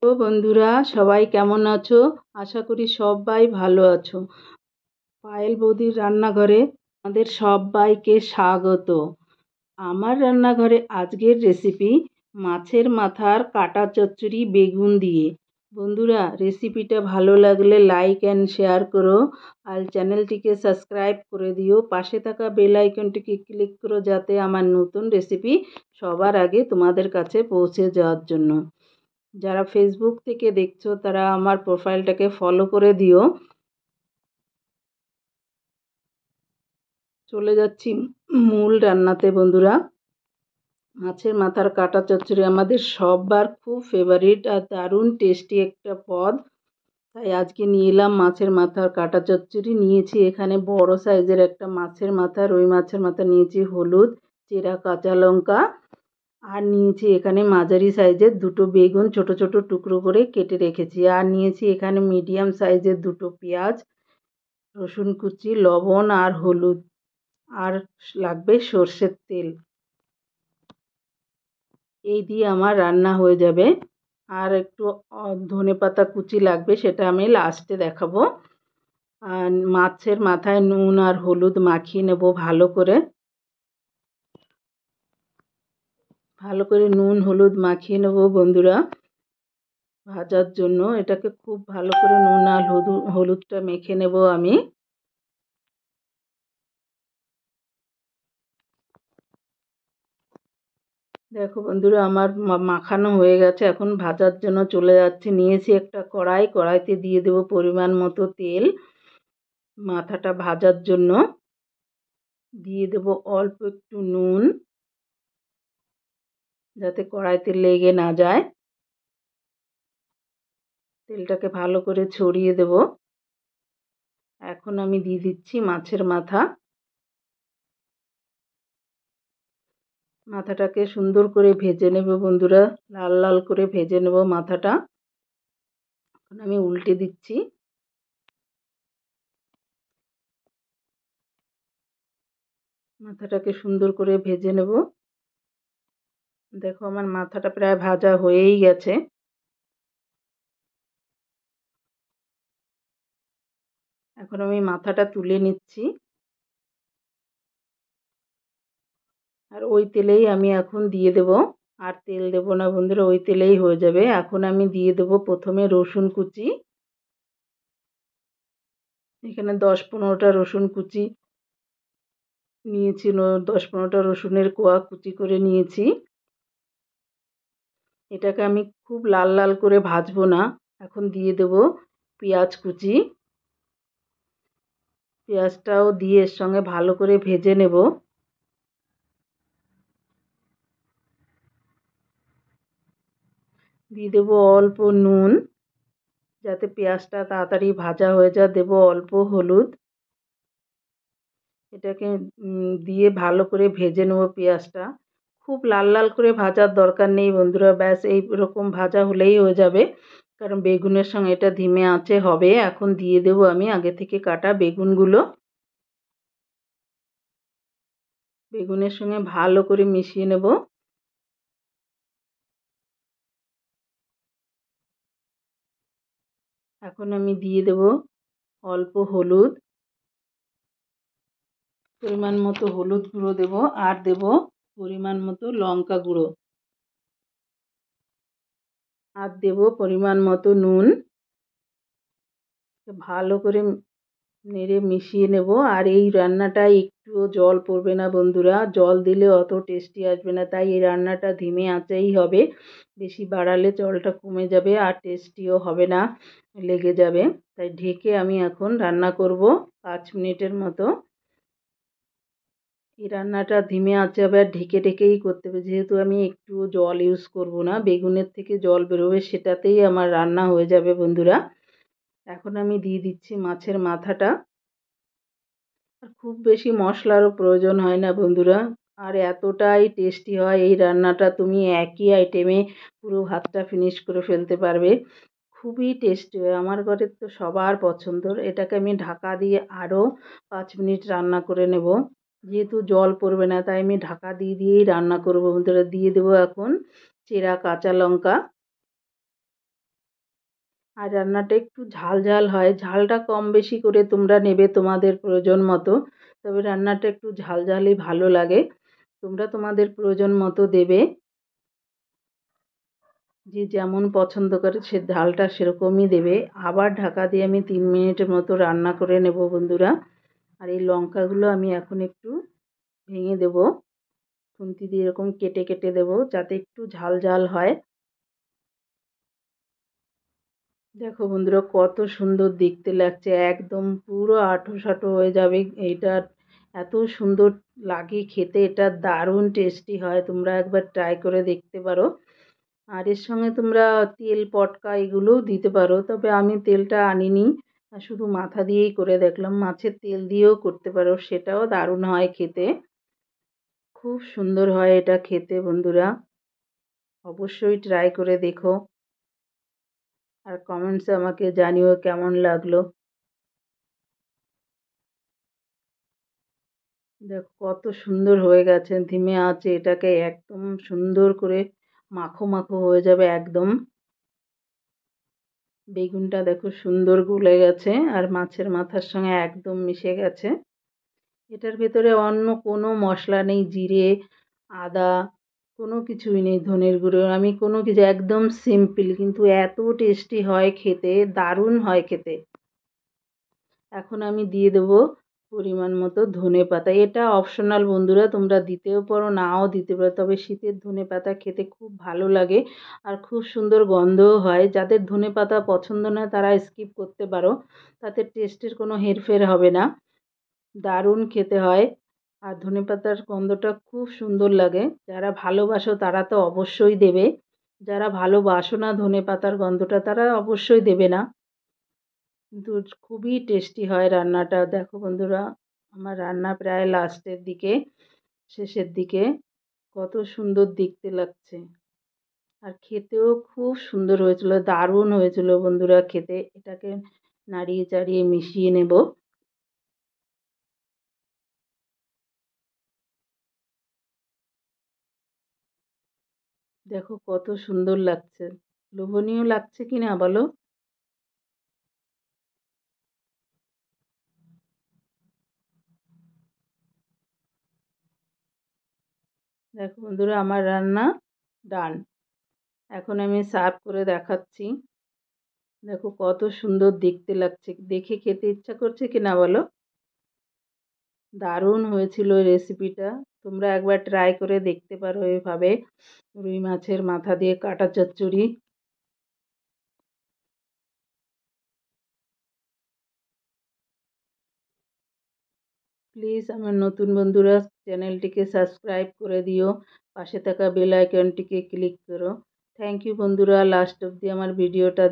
তো বন্ধুরা, সবাই কেমন আছো? আশা করি সবাই ভালো আছো। পায়েল বৌদির রান্নাঘরে আমাদের সবাইকে স্বাগত। আমার রান্নাঘরে আজকের রেসিপি মাছের মাথার কাটা চচ্চড়ি বেগুন দিয়ে। বন্ধুরা, রেসিপিটা ভালো লাগলে লাইক অ্যান্ড শেয়ার করো, আর চ্যানেলটিকে সাবস্ক্রাইব করে দিও। পাশে থাকা বেল আইকনটিকে ক্লিক করো যাতে আমার নতুন রেসিপি সবার আগে তোমাদের কাছে পৌঁছে যাওয়ার জন্য। যারা ফেসবুক থেকে দেখছো তারা আমার প্রোফাইলটাকে ফলো করে দিও। চলে যাচ্ছি মূল রান্নাতে বন্ধুরা। মাছের মাথার কাটা চচ্চড়ি আমাদের সবার খুব ফেভারিট আর দারুণ টেস্টি একটা পদ। তাই আজকে নিয়ে এলাম মাছের মাথার কাটা চচ্চড়ি। নিয়েছি এখানে বড় সাইজের একটা মাছের মাথা, রুই মাছের মাথা নিয়েছি, হলুদ, চেরা কাঁচা লঙ্কা, আর নিয়েছি এখানে মাঝারি সাইজের দুটো বেগুন ছোট ছোট টুকরো করে কেটে রেখেছি। আর নিয়েছি এখানে মিডিয়াম সাইজের দুটো পেঁয়াজ, রসুন কুচি, লবণ আর হলুদ, আর লাগবে সর্ষের তেল। এই দিয়ে আমার রান্না হয়ে যাবে। আর একটু ধনেপাতা কুচি লাগবে, সেটা আমি লাস্টে দেখাবো। আর মাছের মাথায় নুন আর হলুদ মাখিয়ে নেব ভালো করে। নুন হলুদ মাখিয়ে নেব বন্ধুরা ভাজার জন্য। এটাকে খুব ভালো করে নুন আর হলুদটা মেখে নেব আমি। দেখো বন্ধুরা, আমার মাখানো হয়ে গেছে। এখন ভাজার জন্য চলে যাচ্ছি। নিয়েছি একটা কড়াইতে দিয়ে দেব পরিমাণ মতো তেল। মাথাটা ভাজার জন্য দিয়ে দেব অল্প একটু নুন, যাতে কড়াইতে লেগে না যায়। তেলটাকে ভালো করে ছড়িয়ে দেব। এখন আমি দিয়ে দিচ্ছি মাছের মাথা। মাথাটাকে সুন্দর করে ভেজে নেব বন্ধুরা, লাল লাল করে ভেজে নেব মাথাটা। এখন আমি উল্টে দিচ্ছি। মাথাটাকে সুন্দর করে ভেজে নেব। দেখো আমার মাথাটা প্রায় ভাজা হয়েই গেছে। এখন আমি মাথাটা তুলে নিচ্ছি। আর ওই তেলেই আমি এখন দিয়ে দেব, আর তেল দেব না বন্ধুরা, ওই তেলেই হয়ে যাবে। এখন আমি দিয়ে দেব প্রথমে রসুন কুচি। এখানে 10-15টা রসুন কুচি নিয়েছি, 10-15টা রসুনের কোয়া কুচি করে নিয়েছি। এটাকে আমি খুব লাল লাল করে ভাজবো না। এখন দিয়ে দেব পেঁয়াজ কুচি। পেঁয়াজটাও দিয়ে এর সঙ্গে ভালো করে ভেজে নেব। দিয়ে দেব অল্প নুন, যাতে পেঁয়াজটা তাড়াতাড়ি ভাজা হয়ে যায়। দেব অল্প হলুদ। এটাকে দিয়ে ভালো করে ভেজে নেব পেঁয়াজটা। খুব লাল লাল করে ভাজার দরকার নেই বন্ধুরা, ব্যাস এইরকম ভাজা হলেই হয়ে যাবে, কারণ বেগুনের সঙ্গে এটা ধিমে আঁচে হবে। এখন দিয়ে দেব আমি আগে থেকে কাটা বেগুনগুলো। বেগুনের সঙ্গে ভালো করে মিশিয়ে নেব। এখন আমি দিয়ে দেব অল্প হলুদ, পরিমাণ মতো হলুদ গুঁড়ো দেব, আর দেব পরিমাণ মতো লঙ্কা গুঁড়ো, আর দেব পরিমাণ মতো নুন। ভালো করে নেড়ে মিশিয়ে নেব। আর এই রান্নাটায় একটুও জল পড়বে না বন্ধুরা, জল দিলে অত টেস্টি আসবে না। তাই এই রান্নাটা ধিমে আঁচেই হবে। বেশি বাড়ালে জলটা কমে যাবে আর টেস্টিও হবে না, লেগে যাবে। তাই ঢেকে আমি এখন রান্না করব 5 মিনিটের মতো। এই রান্নাটা ধিমে আঁচে হবে আর ঢেকে ঢেকেই করতে হবে, যেহেতু আমি একটুও জল ইউজ করব না। বেগুনের থেকে জল বেরোবে, সেটাতেই আমার রান্না হয়ে যাবে বন্ধুরা। এখন আমি দিয়ে দিচ্ছি মাছের মাথাটা। আর খুব বেশি মশলারও প্রয়োজন হয় না বন্ধুরা, আর এতটাই টেস্টি হয় এই রান্নাটা। তুমি একই আইটেমে পুরো ভাতটা ফিনিশ করে ফেলতে পারবে। খুবই টেস্টি হয়, আমার ঘরের তো সবার পছন্দর। এটাকে আমি ঢাকা দিয়ে আরও 5 মিনিট রান্না করে নেব। যেহেতু জল পড়বে না, তাই আমি ঢাকা দিয়েই রান্না করব বন্ধুরা। দিয়ে দেবো এখন চেরা কাঁচা লঙ্কা। আর রান্নাটা একটু ঝাল ঝাল হয়, ঝালটা কম বেশি করে তোমরা নেবে তোমাদের প্রয়োজন মতো, তবে রান্নাটা একটু ঝাল ঝালই ভালো লাগে। তোমরা তোমাদের প্রয়োজন মতো দেবে, যে যেমন পছন্দ করে সে ঝালটা সেরকমই দেবে। আবার ঢাকা দিয়ে আমি 3 মিনিটের মতো রান্না করে নেব বন্ধুরা। আর এই লঙ্কাগুলো আমি এখন একটু ভেঙে দেব, খুন্তি দিয়ে এরকম কেটে কেটে দেব যাতে একটু ঝাল ঝাল হয়। দেখো বন্ধুরা কত সুন্দর দেখতে লাগছে, একদম পুরো আঁটো সাঁটো হয়ে যাবে এইটা। এত সুন্দর লাগে খেতে, এটা দারুণ টেস্টি হয়, তোমরা একবার ট্রাই করে দেখতে পারো। আর এর সঙ্গে তোমরা তেল পটকা এগুলোও দিতে পারো, তবে আমি তেলটা আনিনি, শুধু মাথা দিয়েই করে দেখলাম। মাছের তেল দিয়েও করতে পারো, সেটাও দারুণ হয় খেতে, খুব সুন্দর হয় এটা খেতে বন্ধুরা। অবশ্যই ট্রাই করে দেখো আর কমেন্টসে আমাকে জানিও কেমন লাগলো। দেখো কত সুন্দর হয়ে গেছে, ধিমে আঁচে এটাকে একদম সুন্দর করে মাখো মাখো হয়ে যাবে একদম। বেগুনটা দেখো সুন্দর গলে গেছে আর মাছের মাথার সঙ্গে একদম মিশে গেছে। এটার ভেতরে অন্য কোনো মশলা নেই, জিরে আদা কোনো কিছুই নেই, ধনের গুঁড়ো আমি কোনো কিছু, একদম সিম্পল, কিন্তু এত টেস্টি হয় খেতে, দারুণ হয় খেতে। এখন আমি দিয়ে দেবো পরিমাণ মতো ধনেপাতা, এটা অপশনাল বন্ধুরা, তোমরা দিতেও পারো নাও দিতে পারো, তবে শীতের ধনেপাতা খেতে খুব ভালো লাগে আর খুব সুন্দর গন্ধও হয়। যাদের ধনেপাতা পছন্দ নয় তারা স্কিপ করতে পারো, তাতে টেস্টের কোনো হেরফের হবে না, দারুণ খেতে হয়। আর ধনেপাতার গন্ধটা খুব সুন্দর লাগে, যারা ভালোবাসো তারা তো অবশ্যই দেবে, যারা ভালোবাসো না ধনেপাতার গন্ধটা তারা অবশ্যই দেবে না, কিন্তু খুবই টেস্টি হয় রান্নাটা। দেখো বন্ধুরা আমার রান্না প্রায় লাস্টের দিকে, শেষের দিকে, কত সুন্দর দেখতে লাগছে আর খেতেও খুব সুন্দর হয়েছিল, দারুণ হয়েছিল বন্ধুরা খেতে। এটাকে নাড়িয়ে চাড়িয়ে মিশিয়ে নেব। দেখো কত সুন্দর লাগছে, লোভনীয় লাগছে কি না বলো। দেখো বন্ধুরা আমার রান্না ডান, এখন আমি সার্ভ করে দেখাচ্ছি। দেখো কত সুন্দর দেখতে লাগছে, দেখে খেতে ইচ্ছা করছে কি না বলো। দারুণ হয়েছিল এই রেসিপিটা, তোমরা একবার ট্রাই করে দেখতে পারো এভাবে, রুই মাছের মাথা দিয়ে কাটা চচ্চড়ি। প্লিজ আমার নতুন বন্ধুরা চ্যানেলটিকে সাবস্ক্রাইব করে দিও, পাশে থাকা বেল আইকনটিকে ক্লিক করো। থ্যাংক ইউ বন্ধুরা, লাস্ট অবধি আমার ভিডিওটা